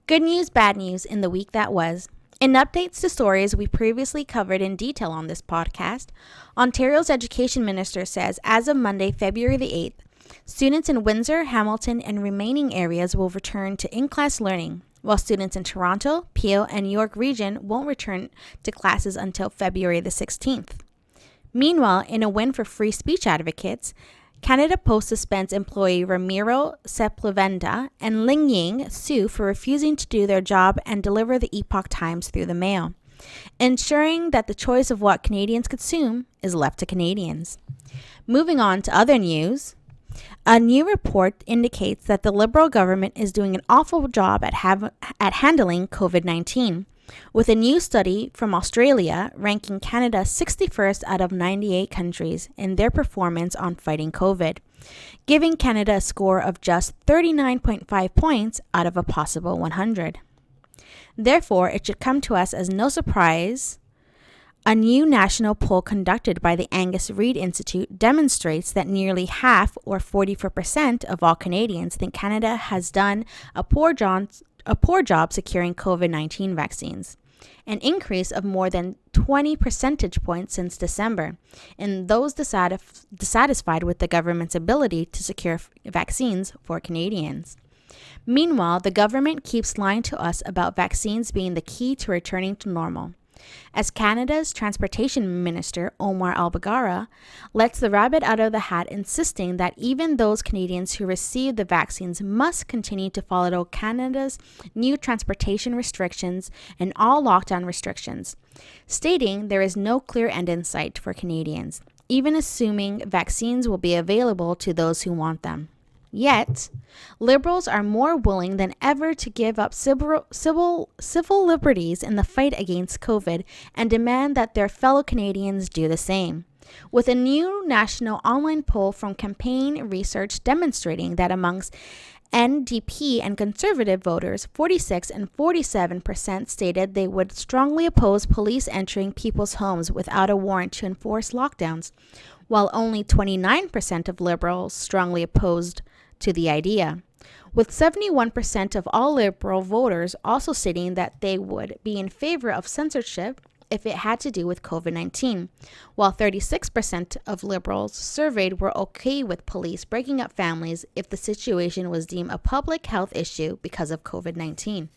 Good news, bad news in the week that was. In updates to stories we previously covered in detail on this podcast, Ontario's Education Minister says as of Monday, February the 8th, students in Windsor, Hamilton, and remaining areas will return to in-class learning, while students in Toronto, Peel, and York Region won't return to classes until February the 16th. Meanwhile, in a win for free speech advocates, Canada Post suspends employee Ramiro Sepulveda and Ling Ying Su for refusing to do their job and deliver the Epoch Times through the mail, ensuring that the choice of what Canadians consume is left to Canadians. Moving on to other news, a new report indicates that the Liberal government is doing an awful job at handling COVID-19, with a new study from Australia ranking Canada 61st out of 98 countries in their performance on fighting COVID, giving Canada a score of just 39.5 points out of a possible 100. Therefore, it should come to us as no surprise. A new national poll conducted by the Angus Reid Institute demonstrates that nearly half, or 44% of all Canadians, think Canada has done a poor job securing COVID-19 vaccines, an increase of more than 20 percentage points since December, and those dissatisfied with the government's ability to secure vaccines for Canadians. Meanwhile, the government keeps lying to us about vaccines being the key to returning to normal, as Canada's Transportation Minister, Omar Albagarra, lets the rabbit out of the hat, insisting that even those Canadians who receive the vaccines must continue to follow Canada's new transportation restrictions and all lockdown restrictions, stating there is no clear end in sight for Canadians, even assuming vaccines will be available to those who want them. Yet, Liberals are more willing than ever to give up civil liberties in the fight against COVID and demand that their fellow Canadians do the same, with a new national online poll from Campaign Research demonstrating that amongst NDP and Conservative voters, 46 and 47% stated they would strongly oppose police entering people's homes without a warrant to enforce lockdowns, while only 29% of Liberals strongly opposed to the idea, with 71% of all Liberal voters also stating that they would be in favor of censorship if it had to do with COVID-19, while 36% of Liberals surveyed were okay with police breaking up families if the situation was deemed a public health issue because of COVID-19,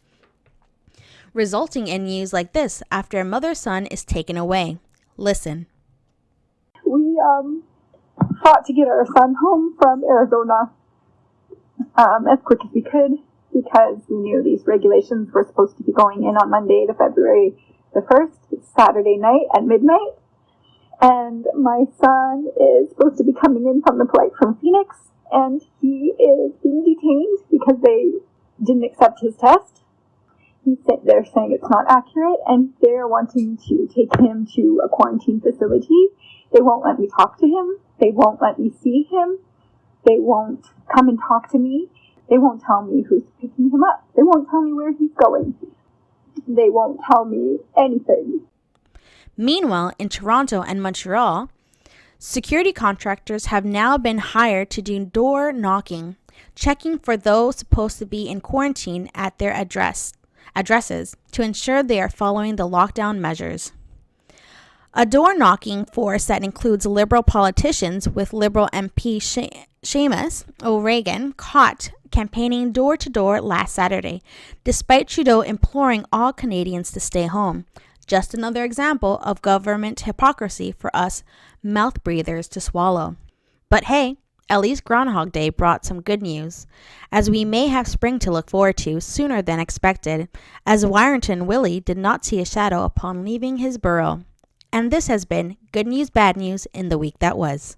resulting in news like this after a mother's son is taken away. Listen. We fought to get our son home from Arizona as quick as we could, because we knew these regulations were supposed to be going in on Monday, February the 1st, Saturday night at midnight. And my son is supposed to be coming in from the flight from Phoenix, and he is being detained because they didn't accept his test. They're saying it's not accurate, and they're wanting to take him to a quarantine facility. They won't let me talk to him. They won't let me see him. They won't come and talk to me. They won't tell me who's picking him up. They won't tell me where he's going. They won't tell me anything. Meanwhile, in Toronto and Montreal, security contractors have now been hired to do door knocking, checking for those supposed to be in quarantine at their addresses to ensure they are following the lockdown measures. A door-knocking force that includes Liberal politicians, with Liberal MP Seamus O'Regan caught campaigning door-to-door last Saturday, despite Trudeau imploring all Canadians to stay home. Just another example of government hypocrisy for us mouth breathers to swallow. But hey, at least Groundhog Day brought some good news, as we may have spring to look forward to sooner than expected, as Wiarton Willie did not see a shadow upon leaving his burrow. And this has been Good News, Bad News in the week that was.